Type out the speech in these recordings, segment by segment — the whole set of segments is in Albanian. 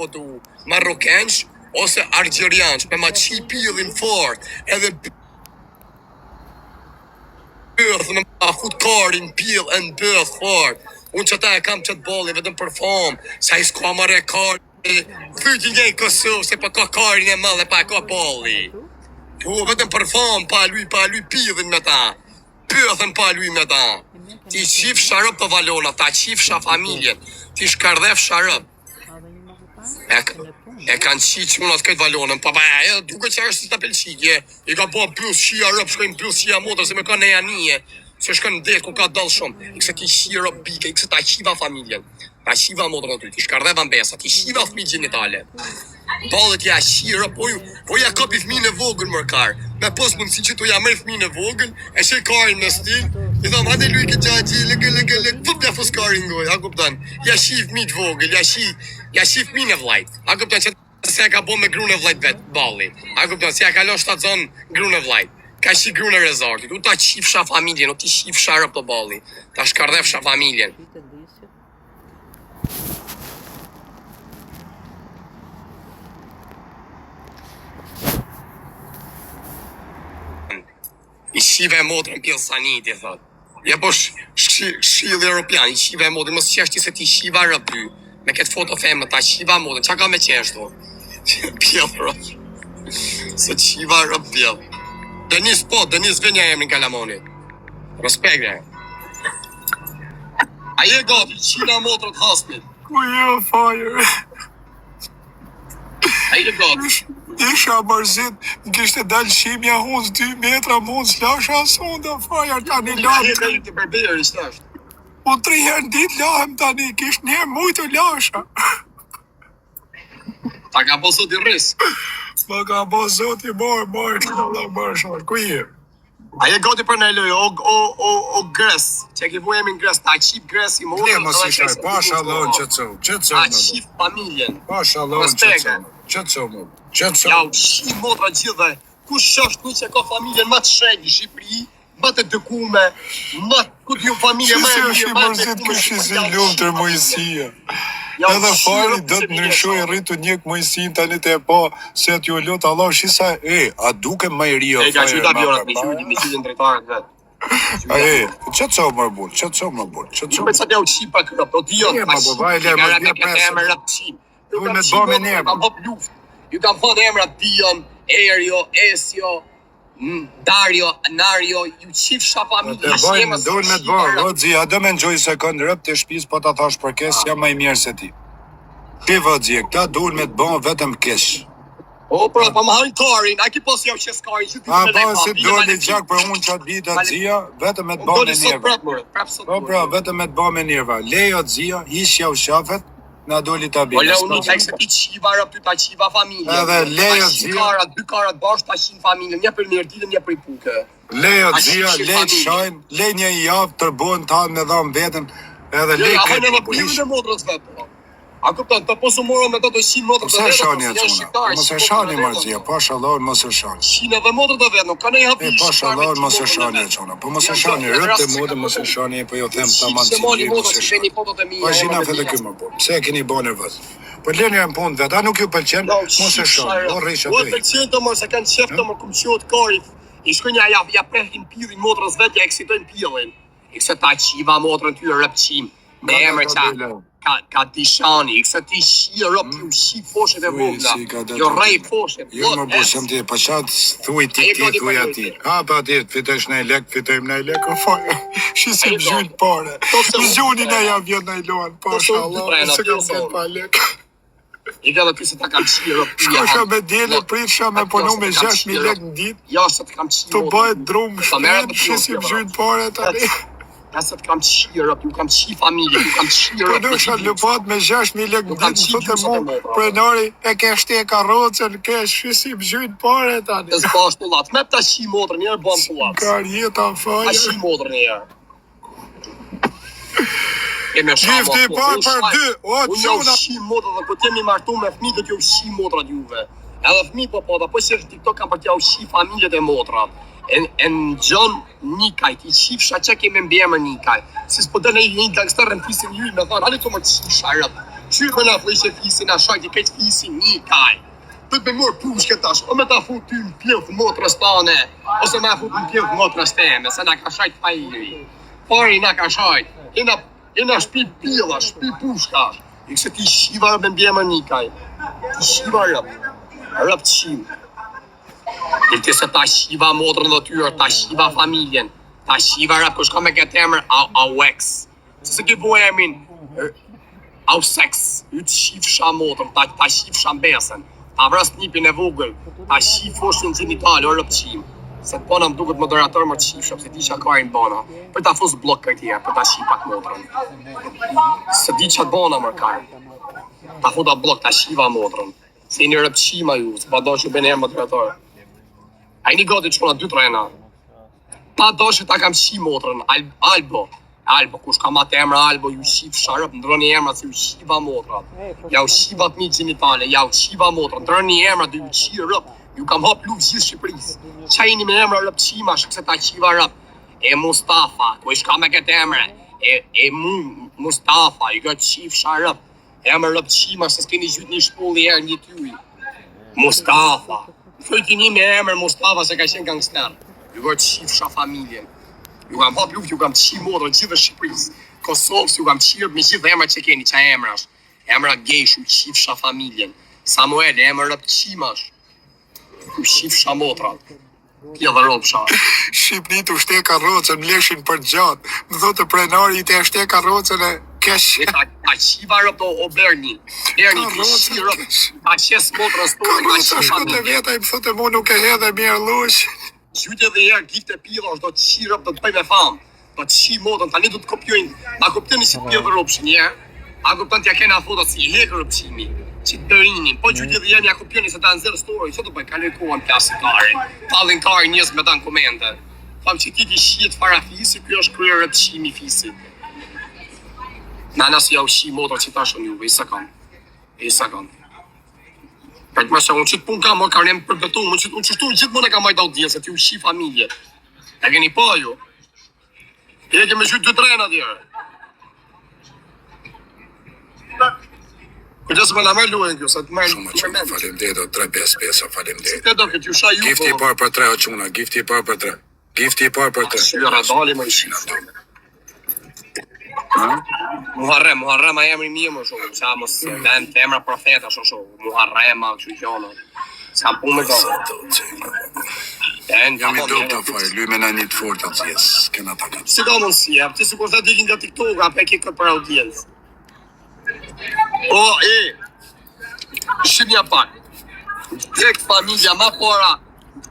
po du, marokensh ose algjeriansh, me ma qi pillin fort, edhe bëth me ma fut karin pill e në bëth fort. Unë që ta e kam qëtë bolli vetëm për fam, sa i s'ka mare kari, thyti njej Kosovë, se pa ka karin e madhe pa ka bolli. Po, vetëm për fam, pa luj pillin me ta, bëthën pa luj me ta. Ti qif sharëp të valona, ta qif sha familjen, ti shkardhef sharëp. E kanë qi qunat këtë valonën, pa duke që është të pelqitje, i ka po plus shia rëp, shkojnë plus shia motër, se me ka neja nije, se shkojnë në detë, ku ka dalë shumë, i këse ti shia rëp bike, i këse ta qiva familjen, ta qiva motër në ty, ti shkardheva mbesa, ti qiva fmi gjenitale. Balët ja shia rëp, po ja kapi fmi në vogën mërkar, me pos mundësi që tu ja mërë fmi në vogën, e shë karin në stil, i thom, hade luj këtë gjaji, lëgë, fëp ja fës karin ngoj, a kuptan, ja shi fmi të vogël, ja shi fmi në vlajt, a kuptan që se ka bo me grunë e vlajt vetë, balli. A kupton, se ja kalon shtazon grunë e vlajt. Ka shi grunë e rezortit. U ta qifsha familjen, u ti qifsha rëp të balli. Ta shkardhefsha familjen. I shive e motrën pjellë saniti, thot. Ja po shilë Europian, i shive e motrën, mos qeshti se ti shiva rëpy. Me këtë foto femë, ta shiva motrën, qa ka me qeshtu? Pjellë rëp. Se qiva rëp pjellë. Denis venja emrin Kalamonit. Respekt, e. A je gati, qina motrët hasmit. Ku je, fire? A je gati. Isha mërzit, në kishte dalë shimja hundë 2 metra, mund s'lasha sonda, fire, tani lamë. A je të berberë, ishtë ashtë. Po 3 herë në ditë lahem tani, kishtë njerë mujtë lasha. Ta ka po zoti rris. Ma ka po zoti marë, ku je? A je gati për në loj, o gres, që ki bu jemi në gres, ta qip gres i morë. Ne mos i shaj, pasha lon qëtësom, Ta qip familjen. Pasha lon qëtësom. Ja u qip motra gjithë, kush është një që ka familjen ma të shenjë në Shqipëri, ma të dëkume, ma ku t'ju familje ma e mirë, ma të dëkume. Kështë si lumë të Mojësia. Edhe fari do të ndryshoj rritu njëk Mojësin tani të e po, se t'ju lutë Allah, shisa, a duke më i rio. E ka qyta bjorat, me qytin drejtarët vetë. Që të mërë burë? Që me sa t'ja u qipa kërëp, do t'jo, ma baba, e le më dhja presë. Duhet me të bëme njerë. Ju kam thot emrat Dion, Erio, Esio, Dario, Nario, ju qifsha familje. Duhet me të bëme, Rodzi, a do me në gjoj sekund rëp të shpis, po ta thash për kes, jam ma i mirë se ti. Ti Rodzi, këta duhet me të bëme vetëm kesh. O, pra, pa më harin karin, a ki pos jau qes karin, që ti A, po, si do një gjak për unë qatë bitë atë zia, vetëm me të bëme njerëva. Po, pra, vetëm me të bëme njerëva. Lejo atë zia, ish jau shafet, na doli ta bitë. O, le unë të se ti qiva rëp ty ta qiva familje. Edhe lejo atë zia. 2 karat bashkë ta qin familje, një për mirë ditën, një për i puke. Lejo atë zia, lej të shajnë, lej një javë tërbojnë tanë me dhamë vetën, edhe lej këtë këtë për ishë. A motrës vetë, a këpëton, të posu moro me të 100 motrët të vetë, mos e shani Marzia, pasha Allahun mos e shani. 100 edhe motrët të vetë, nuk ka ne hapi ishë. Pasha Allahun mos e shani e qona, po mos e shani, rëtë të modë mos e shani, po jo them të manë cilë, mos e shani. Po shina fete kjo më po, pse e keni bo nervëz? Po leni e më punë vetë, a nuk ju pëlqen, mos e shani, o rrisha të i. O pëlqen të mërë, se kanë qef të mërë këmë qot karit, i shkënja ja prehin pilin motrës vetë, ja eksitojnë pilin. I këse ta qiva motrën ty rëpqim, me emër qa. Ka dishani, kësa ti shi rëp, ju shi foshet e vogla, jo rej foshet. Jo më busëm ti, pa qatë thuj ti, thuj ati. Ha, pa ti, fitesh në i lek, fitojmë në i lek, o fajë, shisim zhjën pare. Zhjoni në ja vjen në i loan, pasha Allah, se kam këtë pa lek. I ka dhe këse ta kam shi rëp. Shkosha me djele, pritësha me punu me 6.000 lek në dit. Ja, se të kam shi rëp. Të bëhet drumë shpet, shisim zhjën pare tani. Nëse të kam qi rëp, ju kam qi familje, ju kam qi rëp. Po nësha lupat me 6.000 lek në ditë, sot e mu, prenari e ke shte karocën, ke shqysim zhjën pare tani. Të zbasht në latë, me ta qi motrë njerë, bëm të latë. Kar jeta faja. Ta qi motrë njerë. Gjifti par për 2, o qona. Unë jau qona. shi motrë dhe po t'jemi martu me fmi, do t'ju shi motrat juve. Edhe fmi po da po që është TikTok kam për t'ja u shi familjet e motrat. E në gjonë Nikaj, ti qifsha që keme mbjemër Nikaj. Si s'po të në një gangster në pisin ju, me thonë, ale të më qifsha rëp. Qyre na flishe fisin, na shajti këtë fisin një kaj. Të me mërë pushke tash, o me ta fut ty në pjevë motrës tane, ose me fut në pjevë motrës teme, se na ka shajt fajiri. Pari na ka shajt, ina shpi pila, shpi pushka. I kse ti shiva rëp në bjema një kaj. Ti shiva rëp qim. I të se ta shiva motrën dhe tyre, ta shiva familjen, ta shiva rëp kush ka me këtë emër au ex. Se ki po emin, au sex, ju të shifësha motrën, ta shifësha mbesën. Ta vras nipin e vogël, ta shif foshën gjenital, o rëpqim. Se të bona më duket moderator më të shifshëm, se ti që karin bona. Për ta fos blok këtje, për ta shipat motrën. Se di që të bona më karin. Ta futa blok, ta shiva motrën. Se një rëpqima ju, se pa do që bene e moderator. A i një gati që kona 2 trena. Pa do që ta kam shi motrën, Albo, kush ka matë emra Albo, ju shif sharëp, ndroni emra se ju shiva motrat. Ja u shivat mi genitale, ja u shiva motrat, ndroni emra dhe ju qi rëp. Ju kam hap luft gjithë Shqipëris. Qajni me emra rëp qima, shkse ta qiva rëp. E Mustafa, kush ka me këtë emre. E Mustafa, ju gëtë shif sharëp. Emra rëp qima, se s'keni gjyt një shpulli erë një tyj. Mustafa. Këjtini me emër Mustafa se ka qenë gangster. Ju gëtë shif sha familjen. Ju kam hap luft, ju kam qi modrë gjithë Shqipëris. Kosovës ju kam qirë me gjithë emra që keni, qa emrash. Emra Geshu, qifsha familjen. Samuel, emra rëp qimash. Ju qifsha modrat. Kja dhe ropsha. Shqipni të shte karrocën, mleshin për gjatë. Më thotë prenari të shte karrocën e kesh. Ta qiva rëp o Berni. Berni të shi rëp. Ta qes modrën store, ta qi familjen. Veta i më thotë mu nuk e hedhe mirë lush. Gjyte dhe herë gifte pila, do të qi rëp, do të bëj me famë. Do të qi modrën, tani do të kopjojnë. A kuptoni si pjevë rëpshin, ja? A kuptoni t'ja kena fotot si hekë rëpshimi. Që të bërinin, po gjyte dhe herë ja kupjoni se ta në zërë story, që të bëj, ka lërkohen plasë karin. Talin karin njës me ta në komende. Thamë që ti shjet fara fisi, kjo është kryer rëpshimi fisi. Nana si ja u shi modrën që ta shon juve, i sakon. Për të më se unë që të pun kam, ka rëmë përbetu, unë qështu gjithë mëne ka majt audiencë, ti u shi familje. E keni po ju? E kemi qytë 2 trena djerë. Kujtës më në mërë lujen kjo, sa të mërë Shumë që falim dhe do 3-5 pesa, falim dhe. Te do këtë ju sha ju, Gifti i parë për 3 o quna, gifti i parë për 3. Gifti i parë për 3. Shyra dali më shi. Muharrem a emri mirë më shumë, qa mos vend të emra profeta shumë, Muharrem a që gjona. S'kam punë me Jam i dob të fajë, lymena një të fort atë zjes, kena ta kanë. Si ka mundësi, ti si kur të dikin nga TikTok, a pe ke këtë për audiencë. O, shqipja pak, tek familja, ma pora,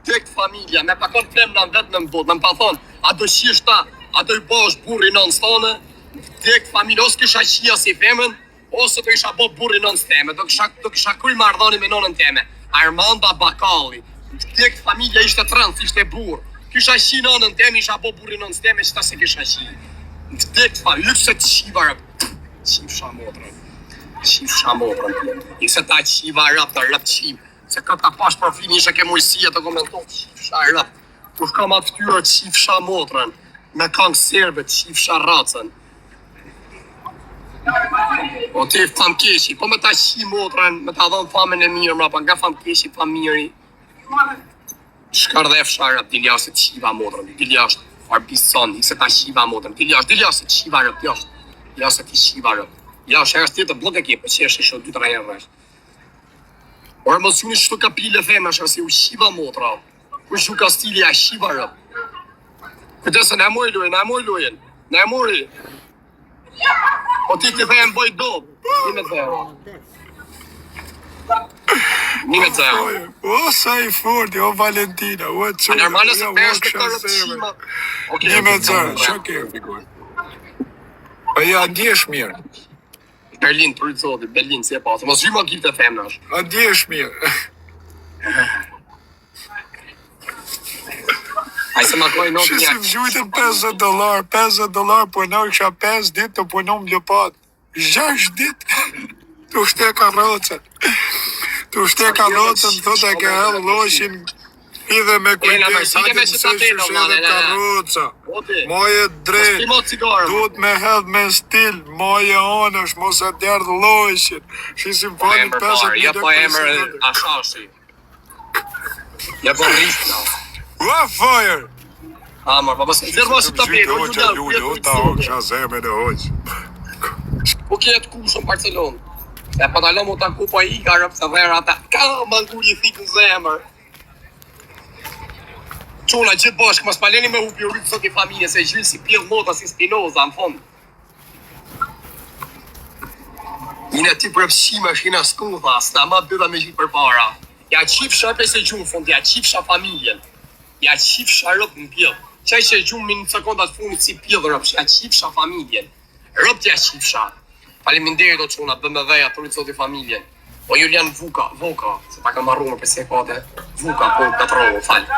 tek familja, me pakon femna në vetë në mbot, me më pa thonë, a do shish ta, a do i bo është burri në nëstone, tek familja, ose kisha qia si femën, ose do isha bo burri në nësteme, do kisha kuj mardhoni me nonën teme, Armanda Bakalli, tek familja ishte trans, ishte burr. Kisha qi nonën teme, isha bo burri në nësteme, që ta se kisha qi. Tek familja, lëkse të qiva rëp, qifsha modrën, i se ta qiva rëp të rëp qim, se këtë ka pash profilin ishe ke mujësia të komentot, qifsha rëp, kur ka ma të këtyre qifsha modrën, me kangë serbe, qifsha racën. O ti fam keshi, po me ta qi modrën, me ta dhënë famën e mirë, mrapa nga fam keshi, fam miri. Shkardhef sharap, dili ashtë të qiva modrën, dili ashtë farbison, i se ta qiva modrën, dili ashtë të qiva rëp, dili ashtë të qiva rëp. Ja, është herës tjetë të blok e kje, për që është ishë 2-3 herë rrështë. Orë mos juni shtu ka pile feme, është si u shiva motra. Ku shu ka stili a shiva rëp. Këtëse në e moj lujen, O ti të fejën boj dob, 1-0. 1-0. O sa i forti, o Valentina, o që... A nërmalë se fejën shtë të rëpshima. 1-0, shake figur. A ja, ndjesh mirë. Berlin, për të zoti, Berlin, si e pasë. Mos gjyma gjithë të femë nash. A ndjesh mirë. Aj se ma kojë në të Që si vjujtën $50, punoj kësha 5 ditë të punom lëpat. 6 ditë të shte karrocën. Të shte karrocën, thot e ke hellë loshin Idhe me kujdes, hajde hajde mëse shushe dhe karroca. Moje drejt, duhet me hedh me stil, moje onësh, mos e derdh lojshin. Shisim falin 50 Ja po emër ashashi. Ja po rrisna. Ua fire! Amor, pa mësë zërë mësë të tapirë, o gjudar, ta hoqë zeme në hoqë. Po kjetë kushën Barcelonë. E pantalon mu të kupa i ka rëpë se vera ata, ka manguri thikë në zemër. Qona gjithë bashkë, mas paleni me hupi rritë sot i familje, se gjithë si pjellë mota si Spinoza, në fond. Ine ti përpshime, shina skutha, s'na ma bëdha me gjithë për para. Ja qifësha e se gjumë fund, ja qifësha familjen. Ja qifësha rëpë në pjellë. Qaj që gjumë minë sekundat funit si pjellë rëpë, ja qifësha familjen. Rëpë ja qifësha. Faleminderit o qona, BMW-ja të rritë sot i familjen. O Julian Voka, se ta kam marru më për se kate, Vuka, po Katrovo, falë.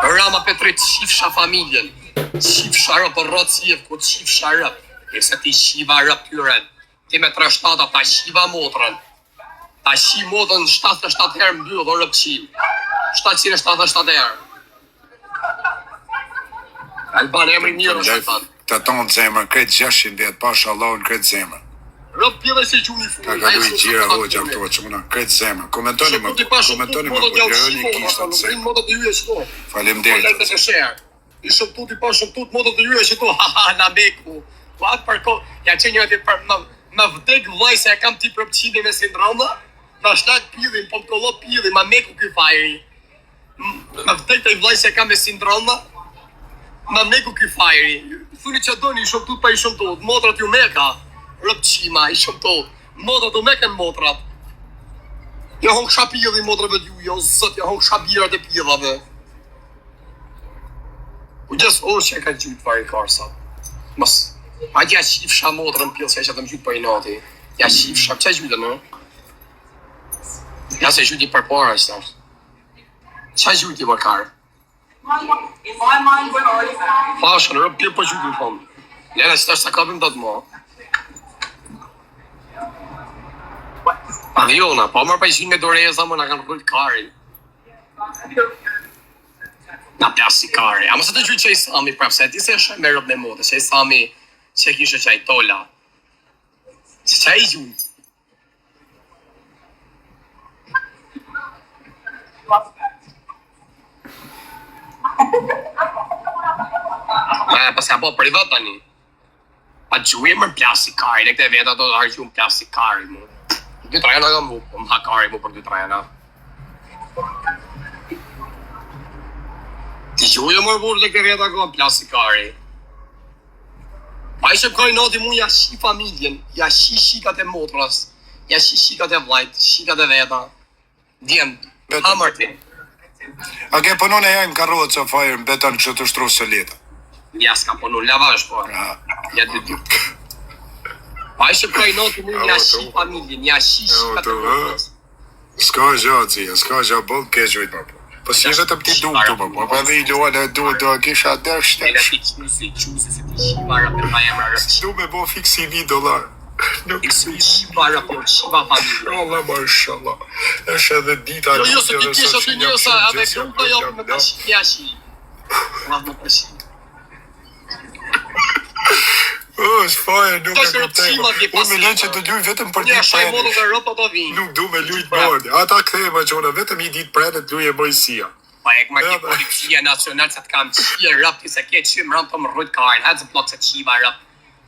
Rama Petrit, qifësha familjen, qifësha rëpë rëtë si evë, ku qifësha rëpë, e se ti shiva rëpë tyren, ti me 3-7 ta shiva motrën, ta shi motrën 77 herë mbyllë dhe rëpë qim, 777 herë. Alban emri mirë është të të tonë të zemër, këtë 600 vjetë, pasha Allahun këtë zemër. Rëpë pjellë se gjuni funë. Ka kalu i gjira hoqja këto qëmuna, këtë zemër. Komentoni më, po gjërëni kishtë të zemër. Faleminderit. I shëmtut i pa shëmtut modët të jyre që to, haha, na beku. Po atë përko, ja që një atë për më vdek vaj se ja kam ti përpqime me sindroma, më shlak pillin, po më kollo pillin, ma meku këj fajri. Më vdek të i vaj se ja kam me sindroma, ma meku këj fajri. Thuni që doni i shëmtut pa i shëmtut, modrat ju meka. Rëpqima, i shëmtot, modrat u meken modrat. Ja hong shapillin modrave d'ju, ja zët, ja hong shabirat e pillave. U gjesë orë që e ka gjytë pari karsa. Mas, a ja qifësha modrën pillë që e që të më gjytë për i nati. Ja qifësha, që e gjytë në? Ja se gjytë i përpara që tash. Që e gjytë i përkarë? Fashën, rëpë pillë për gjytë i fëmë. Lena që tash të kapim të të mua. Aviona, po mërë pa ishin me doreza më nga kanë rëllë karin. Na pjasi kari. A mësë të gjyë që i Sami prapë, se ti se shë me rëbë me modë, që i Sami që kishë që i tola. Që i gjyë? Pas ka po privat tani. Pa gjyë më pjasi kari, ne këte veta do të argjë më pjasi kari mu. 2-3 jana kam mu, më hakari mu për 2-3 jana. Ti gjuje më burë dhe këtë veta kam plasi kari. Pa ishe kaj nati mu ja shi familjen, ja shi shikat e motras, ja shi shikat e vlajt, shikat e veta. Djem, hamërti. A ke punon e jajmë karrocë o fajrë në beton kështë të shtru së leta? Ja s'ka punon, lavash po. Ja 2. Pa ishe kaj nati mu ja shi familjen, ja shi shikat e motras. Ska gjatë, s'ka gjatë bëllë keqëvit më po. Po si vetëm ti duke të më po, pa dhe i luan e duke do kisha dërshtë. E ti quse se ti shiva rapër ma emra rëpë. Du me bo fiksi $1. Iksu i shiva rapër, shiva familje. Allah, mashallah. Eshe edhe dita Jo, se ti kisha të njësa, edhe grupa jo me pashi njashi. Ma më pashi. është fajë, nuk e këtema. Unë me lënë që të luj vetëm për ditë prene. Nuk du me lujt mordi. Ata këthejma që unë vetëm i ditë prene të luje mojësia. Pa e këma ki policia nacional se të kam qia rëpti se ke qimë rëmë të më rrujt karin. Hëtë zë plot se qiva rëp,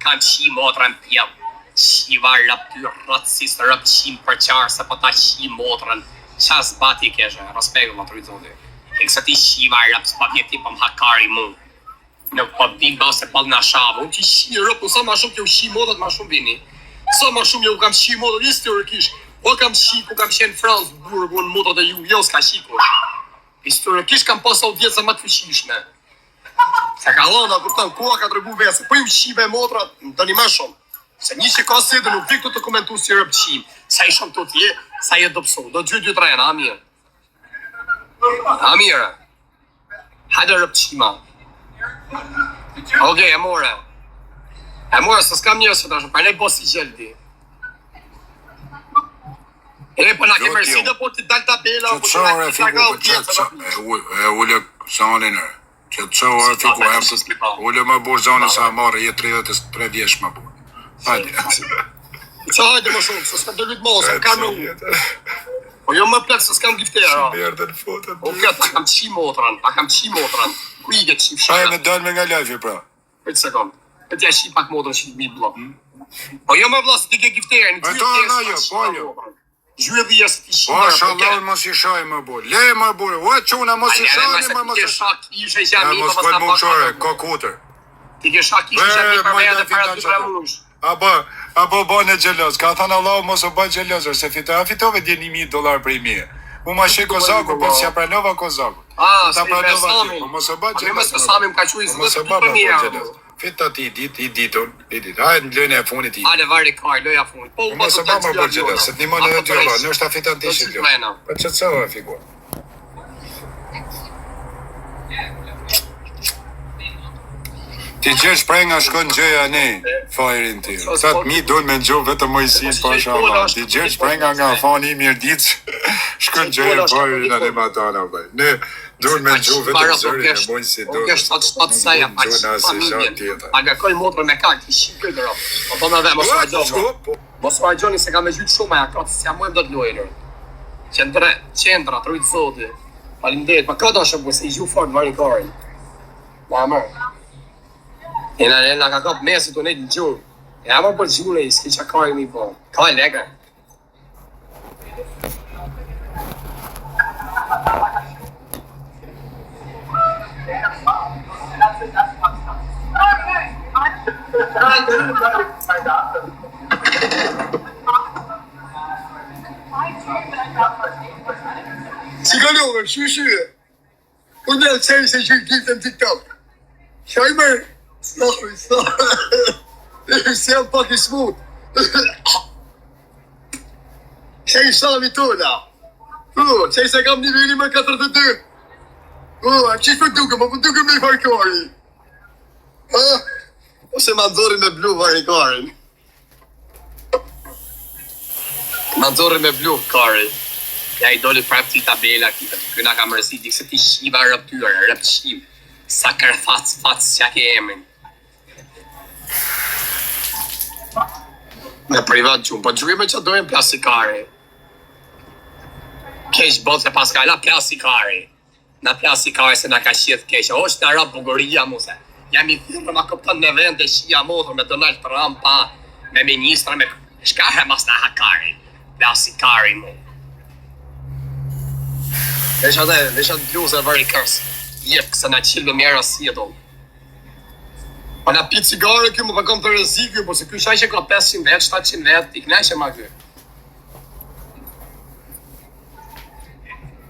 kam qi motrën pjellë. Qiva rëp ty rëtësis rëp qim për qarë se po ta qi motrën. Qas bati keshe, respekt më të rrujt zondi. E kësa ti qiva rëp s'pa vjeti për më hakari mu. Nuk po bim ba se pal në shavë. Unë që shi rëpë, sa ma shumë që u shi modët ma shumë vini. Sa ma shumë ju kam shi modët, isë teorikish. O kam shi, ku kam shenë Fransë, burë, në modët e ju, jo s'ka shi kush. Historikisht kam pas audieca më të fëshishme. Se ka lona, kërtan, koha ka të regu vese, po ju shive modrat, të një më shumë. Se një që ka sede nuk viktu të komentu si rëpë qim. Sa i shumë të tje, sa i e dopsu. Do 2-3 a mirë. A mirë. Hajde rëpë qima. Okej, e more. E more, se s'kam njërës që të shumë, për ne bosi gjeldi. E, po na ke mërsi dhe po të dal tabela, po të Çore fiku për çat. E ule zonin e. Çore fiku jam të ule më bur zonin sa marrë je 33 vjeç më bur. Hajde. Qa hajde më shumë, se s'kam të lytë mos, kam në po jo më plek se s'kam giftera. Merdën fotot. O këtë, ta kam qi motran, ku i ke qi fshara? Ai më dal me nga lajë pra. Për sekond, për t'ja qi pak motrën që t'i blok. Po jo më vlla se ti ke gifterën, gjyë dhja se ti Po shallah mos i shoj më bur. Le më bur. O çuna mos i shoj më mos. Ti ke shak ishe gjami, mos po më çore, kokutër. Ti ke shak ishe gjami për vetë para të pranush. Apo bën e xheloz. Ka thënë Allahu mos u bën xheloz, se fitove dje $1,000 për i. U ma shej Kozaku, po s'ja pranova Kozaku. Ta pranova ti, po mos u bën xheloz. Mos e samim ka quajtur mos u bën xheloz. Fita ti ditur. Hajde lënë e funit ti. Hajde vari kar, loja funit. Po mos e bën më bën xheloz, se ti më në ty Allah, në është fiton ti shit. Po çfarë figur? Ti gjesh prenga shkon gjëja ne, fajrin ti. Sa mi dojnë me gjo vetëm Mojsin, pasha Allah. Ti gjesh prenga nga fani Mirdic, shkon gjëja fajrin anë e matana. Ne dojnë me gjo vetëm zërin e Mojsin. O kesh të shtatë saja, pa që familjen. Aga koj motrë me kak, ti shikoj dhe rap. Po me dhe, mos vajgjoni. Mos vajgjoni se ka me gjytë shumë e akatë, se jam mojmë do të lojnë. Qendra, të rujtë zoti. Falimderit, pa ka da shumë, se i gju fort vari karin. Ma mërë. Ena ka kap mesit unë në gjurë. E ama për gjurë e s'ki qa kajë mi po. Ka e legër. Si ka ljohë, shy. Unë e qenë se që i gjithë në TikTok. Qaj mërë. Sorry. Se jam pak i smut. Qaj shami tona. Qaj se kam nivelli me 42. Qaj për duke, më për duke me varkari. Ose ma ndori me blu varkarin. Ma ndori me blu kari. Ja i doli prap ti tabela kita. Këna ka mërësi, di se ti shiva rëptyre, rëpt shiv. Sakar fac që ke emin. Me privat gjumë, po gjujme që dojnë plasikare. Kesh botë e paska, la plasikare. Na plasikare se na ka shqith kesh. O është në rapë buguria mu se. Jam i thyrë ma këptën në vend e shia modrë me Donald Trump pa, me ministra, me shkare mas në hakare. Plasikare mu. Vesha të bluzë e vëri kërsë. Jep, kësa na qilë dhe mjera si e do. Pa na pi cigare kjo më përkom të rezikju, por se kjo shaj që ka 500 vet, 700 vet, i knajshë ma kjo.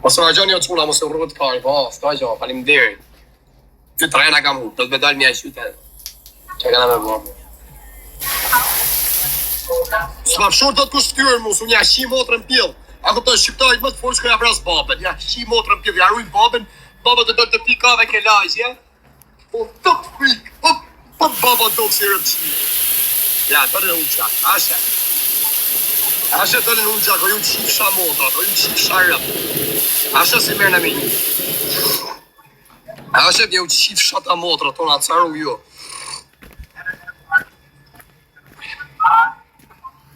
Mos më gjoni o quna, mos e rrët kari, po, s'ka gjo, falim deri. Kjo trena kam hu, do të bedal mja qyte. Që këna me bo. S'ma fshur do të kushtyrë mu, su nja shi motrën pjellë. Ako të shqiptajt më të forë shkoja vras babet, nja shi motrën pjellë, ja rujnë babën, baba të do të pikave ke lajzje. Po të frik, po baba do të si rëpqi. Ja, të në unë qak, ashe. Ashe të në unë qak, o ju qif sha motrat, o ju qif sha rëp. Ashe si mërë në minjë. Ashe të ju qif sha ta motrat, tonë atësaru ju.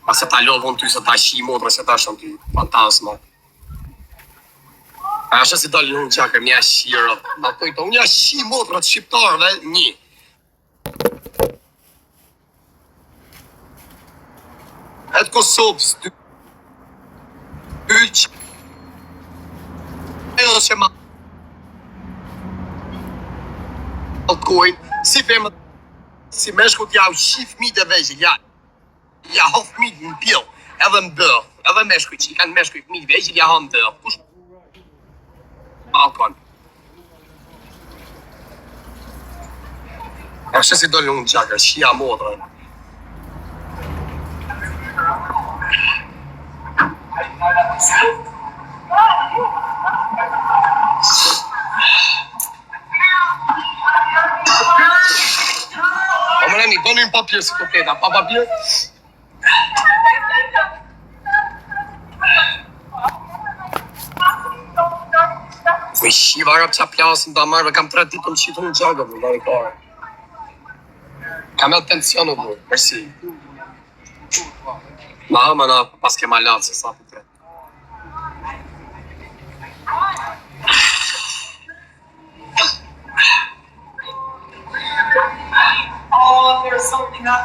Ase ta lovën ty se ta shi motra, se ta shën ty fantasma. Ashe si dalë në unë qakër, mja shirë. Ma pëjto, unë ja shi motrat shqiptarëve, një. Etë Kosovës, yq. Edhe që ma alkojnë, si femë, si meshkut ja u shi fmit e vegjë, ja ho fmit në pjellë, edhe në bërë, edhe meshkuj që i kanë meshkuj fmit vegjë, ja ho në bërë. Kush Balkon. Ashe si dole unë gjakër, shia modrën. O më nëmi, do një papirë si të peta, pa papirë? Me shiva arab qa plasin da marrë, kam 3 ditë më qitu në gjagë, bërë, i kare. Kam e tensionu, bërë, mërsi. Na, pas ke ma latë, se sa për te.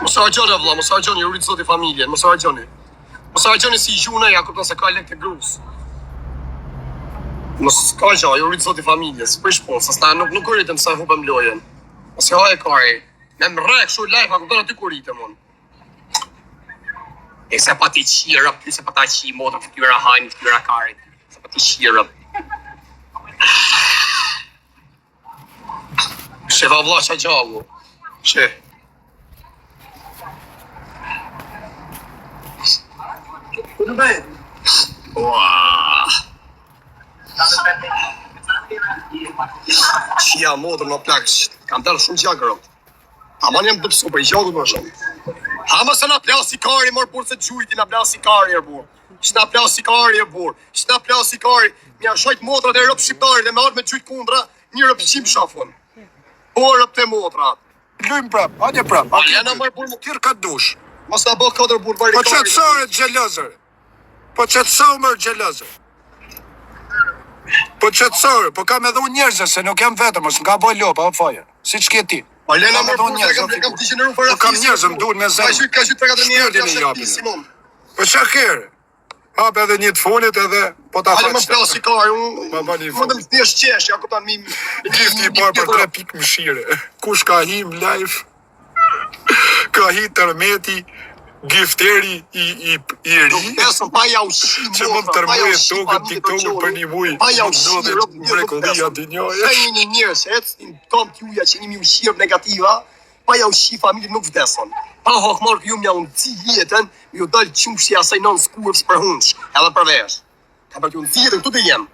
Mos hargjoni, vëlla, mos hargjoni, ju rritë zoti familjen, mos hargjoni. Mos hargjoni si gjuna ja kupton se ka lek të grus. Mos ka gjë, ju rritë zoti familjes, prish po, se sta nuk rritëm sa hupëm lojen. Mos e haj kari, me më rrek shu live, a kupton aty ku rritëm unë. E se pa ti qirë, se pa ta qi motor fytyra hajnë, fytyra karit. Se pa ti qirë. Shefa vëlla qa gjallu. She. Tudo bem? Ua. Qia motor në plakës, kam dalë shumë gjagërë. Aman jam dëpsu për i gjallë më shumë. Hama se na plasi kari, mërë burë se gjujti na plasi kari, burë. Që na plasi kari, burë. Që na plasi kari. Mja shajt motrat e rëpë shqiptari dhe me ardë me gjujt kundra, një rëpë shqip shafon. Po rëpë të motrat. Lujmë prap, hajde prap. Aljana mërë burë më Tirë ka dush. mos ta bë 4 burë bari Po kari. qëtësore gjelëzër. Po qëtësore mërë gjelëzër. Po qëtësore, po kam edhe unë njerëzë se nuk jam vetëm, mos nga boj lopa, o faje. Si që kje ti. Aljana Kam mërë edhe unë burë, njerëzë, kam të gjeneru fara. Po kam njerëzë, më duhet me Ka zemë. qyt 3-4 njerë, Shpirtin i jam japin. sheptisimon. Po qa kere? Hap edhe një të fonit edhe, po ta Ale më faqë. plasi kari, unë Ma bani më të më thjesht qesh, ja kupton mi. Gifti i parë për 3 pikë mëshire. Kush ka him live? Ka hi tërmeti, gifteri i ri. Besëm pa ja ushim. Që mund tërmuje tokën TikTok-ën për një muj. Pa ja ushim. Mrekullia të njoja. Ka një njërës, kam t'juja që njëmi ushirë negativa, pa ja ushi familje nuk vdeson. Pa hokmar kë ju mja unë ci jetën, ju dalë qumshti asaj non skurës për hunsh, edhe për vesh. Ka për t'ju në ci jetën këtu të jem.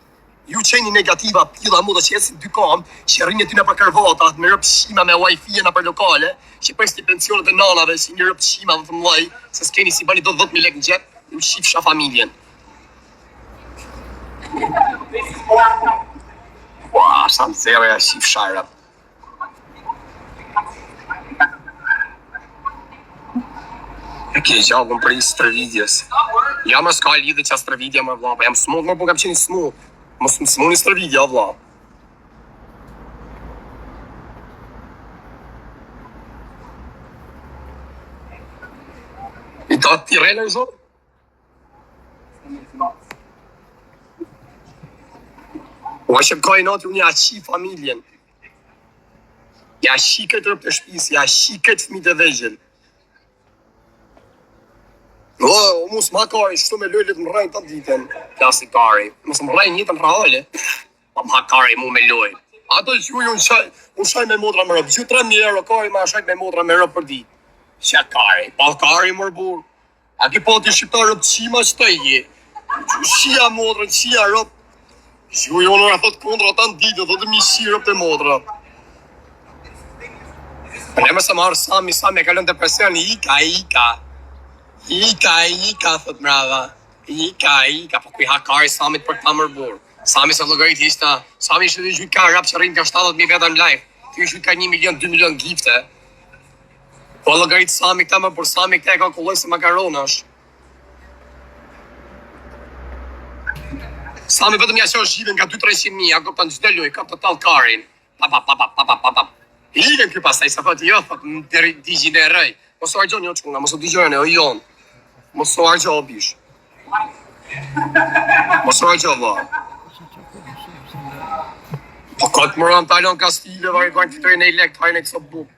Ju qeni negativa, pila mu dhe që jesin dy kam, që rrinje ty në për kërvata, me rëpshima me wifi në për lokale, që presti pensionet e nanave, që një rëpshima dhe të mlaj, se s'keni si bani do 10.000 lek në gjep, ju shifsha familjen. Ua, sa në zero ja shifsha rëp. E ke gjallën për i stërvidjes. Ja më s'ka lidhe që a stërvidja më vla, jam smut, më po kam qeni smut. Mos më smuni stërvidja, vla. I ta Tirena i zonë? Ua që ka i natë unë ja qi familjen. Ja qi këtë rëpë të shpis, ja qi këtë fmi të vegjel. O, mos ma kari, shtu me lojlet më rajnë të ditën. Plasi kari, mos më rajnë jetën rrale. Pa ma kari mu me loj. Ato që unë shaj me modra më rëpë. Që 3.000 euro kari ma shaj me modra me rëpë për ditë. Qa kari, pa kari më rëbur. A ki pa ti shqiptar rëpë qima që të je. Shia modra, shia rëpë. Që unë në thot kondra të në ditë, thotë mi shi rëpë të modra. Ne më se marë Sami e kalon depresion, Ika, thot mrava. Ika, po kuj hakari Samit për ta mërbur. Sami se logarit ishta, Sami ishte dhe gjujt ka rap që rrinë ka 70.000 veta në live. Ty ishte ka 1 milion, 2 milion gifte. Po logarit Sami këta më, por Sami këta e ka kolloj se makaronash. Sami vetëm ja që është gjiven nga 200-300.000, a këpën gjithë loj, ka total karin. Pa. Ligen kjo pasaj, sa thot, jo, thot, më digjin e rëj. Mos o argjon jo quna, mos o digjojnë e o jonë. Mos o argjon o bish. Mos o argjon vla. Po këtë më rëmë talon Kastile, vari kërën të të rejnë e lek, të hajnë e këso buk.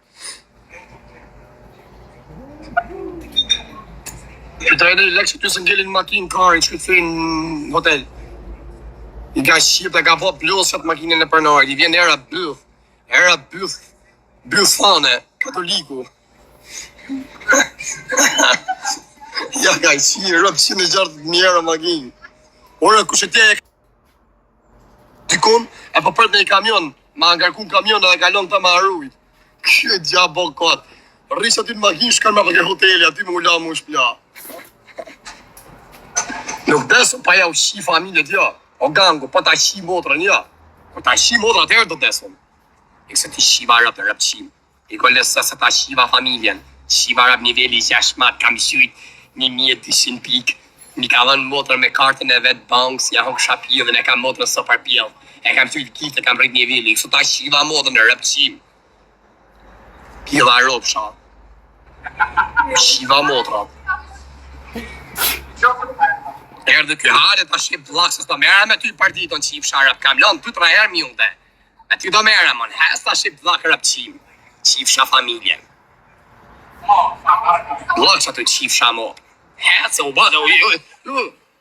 Të të rejnë e lek që ty se ngellin makinë karin, që këtë fejnë hotel. I ka shqip dhe ka po blosët makinën e përnarit, i vjen era Bythane, katoliku. Ja ka qi rëpë 160.000 euro makinë. Ora kush e tje e dikun, e po përt në i kamion, ma ngarkun kamion edhe kalon të ma arrujt. Kjo gja bo kot. Rrisë aty në makinë, shkan me për ke hoteli, aty më ula më shpla. Nuk desu pa ja u shi familjet jo. O gangu, pa ta shi motrën jo. Po ta shi motrën atëherë do desun. E këse ti shiva rap në rëpqim. I kolesa se ta shiva familjen. Shiva rap niveli 6 mat kam shyt 1200 pik. Mi ka dhënë motrën me kartën e vetë bankës, ja hok shapilën, e kam motrën së parpjellë. E kam shyt kitë, e kam rrit niveli. Këso ta shiva motrën në rëpqim. Pjella ropsha. Shiva motrat. Erdhe ky hale ta shqip vlaksës do merë me ty partiton qif sharap kam lënë 2-3 herë mjunde. Me ty do merë mon, hes ta shqip vlak rëpqim. Qif sha familjen. Vlaksë aty qif sha mot. Hesë u bëdhe,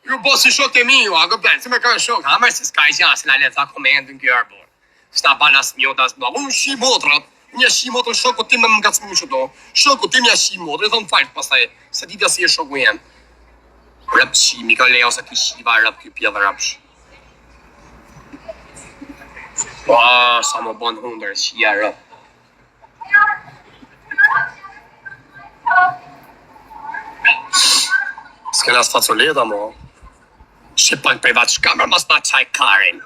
ju bo si shok të mi ju, a gëblen, si me kërë shok, hamër si s'ka i gjanë, si la leta komendën kjo arbor. Sta balas mjot as blok, unë shi motrat, një shi motrën shoku tim me më ngacmu që do. Shoku tim një shi motrë, i thonë falë pastaj, se dita si e shoku jem. Rëpqi, mi ka leo se ki shiva rëp kjo pjellë rëpsh. Sa më bon hundër, shia rëp. S'kena s'facoleta, mo. Shqip pak privat, shkamër mas na qaj karin.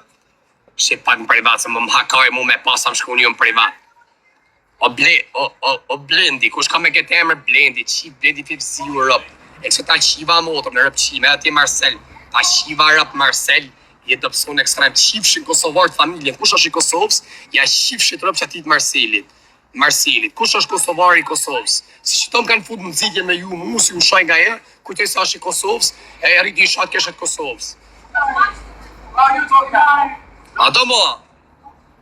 Shqip pak në privat, se më hakaj mu me pasam shku një në privat. O blendi, kush ka me këtë emër blendi, qip blendi të vëziu rëp. E që ta qiva motor në rëpqime, ati Marcel, ta qiva rëp Marcel, je të pëson ekstrem qifshin Kosovar të familjen. Kush është i Kosovës? Ja qifshit rëp që atit Marcelit. Kush është Kosovari i Kosovës? Si që tom kanë fut në zidje me ju, mu si u shaj nga e, kujtoj sa është i Kosovës, e rriti i shatë keshet Kosovës. Adomo,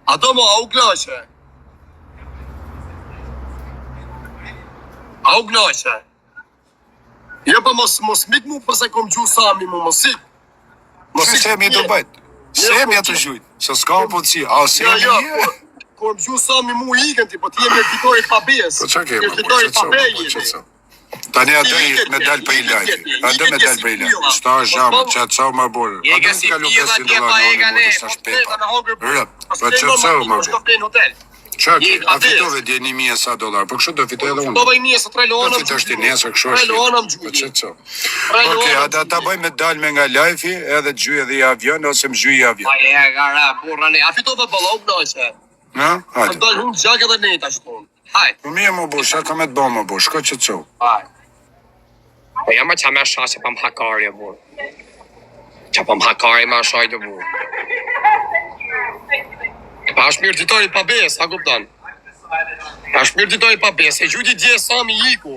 a u glashe? A u glashe? Jo pa mos mik mu përse kom gju sami mu, mos ik. Semi do bëjt. Semi atë gjujt. Se s'ka më pëtësi. A semi je? Kom gju sami mu ikën ti, po ti jemi fitoj pa bes. Po që kemë? Tani atë me del për i lajti. Atë me del për i lajti. Shta zhamë, që atë sa më borë. Atë në ka lu $500 në një sa shpepa. Rëp, po që atë sa më borë. Qaki, a fitove dje $1,000 po kështu do fitoj edhe unë. Do bëj mjesë, 3 lona. Do fitosh ti nesër, kështu është. 3 lona më Po që të Okej, ata bëjmë dalme nga lajfi, edhe të gjyë edhe i avion, ose më gjyë i avion. A gara, burrane, a fitove bëllok, nëse. Ha? Hajde. Dojnë hunë gjak edhe nejta shtonë. Hajde. Po mirë më bush, ka me të bo më bush, shko që të Hajde. Po jam qa me shashe pa më hakari e burë. Qa pa më hakari ma shajtë burë. Pa është mirë ditoj pa besë, a kupton? Pa është mirë ditoj pa besë, e gjudi dje sami iku,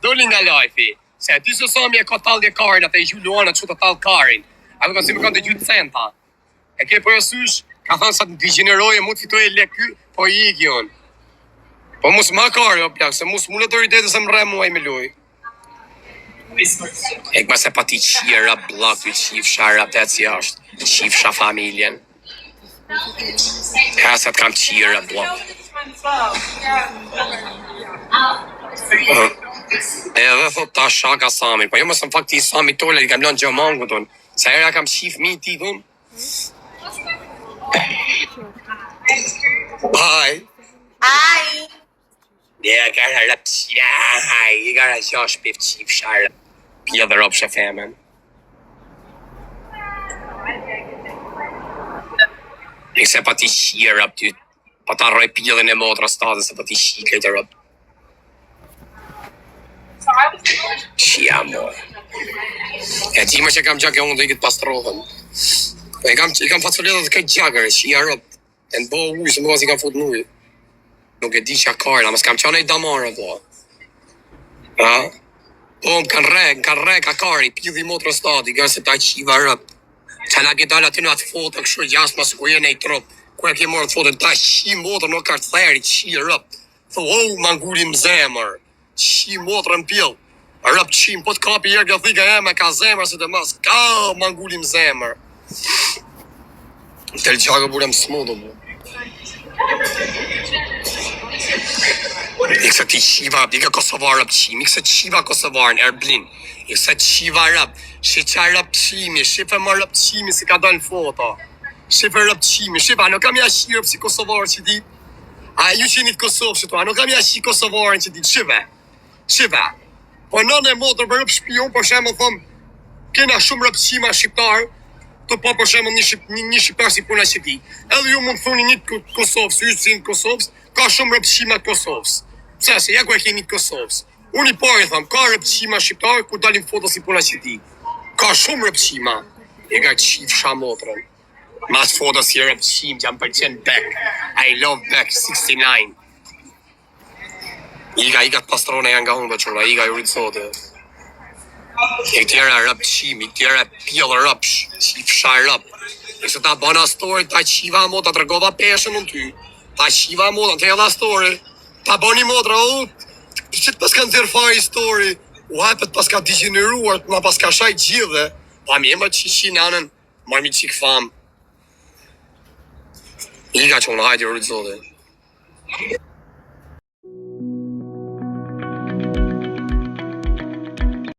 doli nga lajfi, se ti se sami e ka talje karin, atë i gju luana që të talë karin, a kupton si më kanë të gju centa. E ke për esysh, ka thënë sa të degeneroje, mu të fitoj e leky, po i ikjon. Po mus ma kari, o plak, se mus mulle autoritetës e më re muaj me luj. E këma se pa ti qira blak, ty qif shara, të si është, qif sha familjen. Kasat kam qira blok. Edhe thot ta shaka Sami, po jo mësë në fakti Sami tole, i kam lënë gjomangu ton. Sa era kam qif mi ti ton. Hi. Ja, gara rap qira, i gara qash pif qif shara. Pia dhe rop shefamen. E se pa ti shia rap ty, pa ta roj pjellën e motra stadë, se pa ti shi këtë rap. Shia mo. E ti më që kam gjak e unë dhe i këtë pastrohen. I kam facoletat të këtë gjakër, shia rap. E në bo ujë, se më pas i kam fut në ujë. Nuk e di që a karla, mas kam qana i damarë, po. Ha? Po, më kanë re ka kari, pjellë i motra stadë, i gërë se ta qiva rap. Që na ke dalë aty në atë foto kështu gjas mas ku jene i trop. Ku e ke morë të foto, ta shi motor në kartë theri, shi rëp. Tho, mangulim zemër. Shi motor në pjell. Rëp qim, po të kapi jërë gëthika eme, ka zemër se të mas. Ka, mangulim zemër. Të lëgjakë bure më smudë, bu. I kësa ti qiva, i ka Kosovar rëp qim, i kësa qiva Kosovar në Erblin. I kësa qiva rëp. Shqeqa rëpqimi, shqipe më rëpqimi si ka dalë foto. Shqipe rëpqimi, shqipe, a nuk kam ja shqirëp si Kosovarë që ti? A ju që një të Kosovë që tu, a nuk kam ja shqi Kosovarën që ti? Shqipe. Po nën e motër për rëp shpion, për shemë thëmë, kena shumë rëpsima shqiptar, të po për shembull një shqiptar si puna që ti. Edhe ju mund të thoni një Kosovës, ju si në Kosovës, ka shumë rëpsima të Kosovës. Pse se ja ku e keni të Kosovës. Unë i po i tham, ka rëpsima shqiptar ku dalin foto si puna që ti. Ka shumë rëpsima. E ka qif shamotrën. Mas foto si rëpsim, jam pëlqen Beck. I love Beck 69. Iga të pastrone janë nga unë bëqona, iga ju rritësote. E tjera rëpshimi, tjera pjellë rëpsh, si fsha rëp. E se ta bëna story, ta qiva mo, ta tërgova peshën në ty. Ta qiva mo, ta tjela story. Ta bëni motra, që të pas kanë zirfari story. U hapet pas ka degeneruar, ma pas ka shaj gjithë. Pa mi e më që nanën, marrë mi qikë famë. Iga që unë hajtë ju rritësote.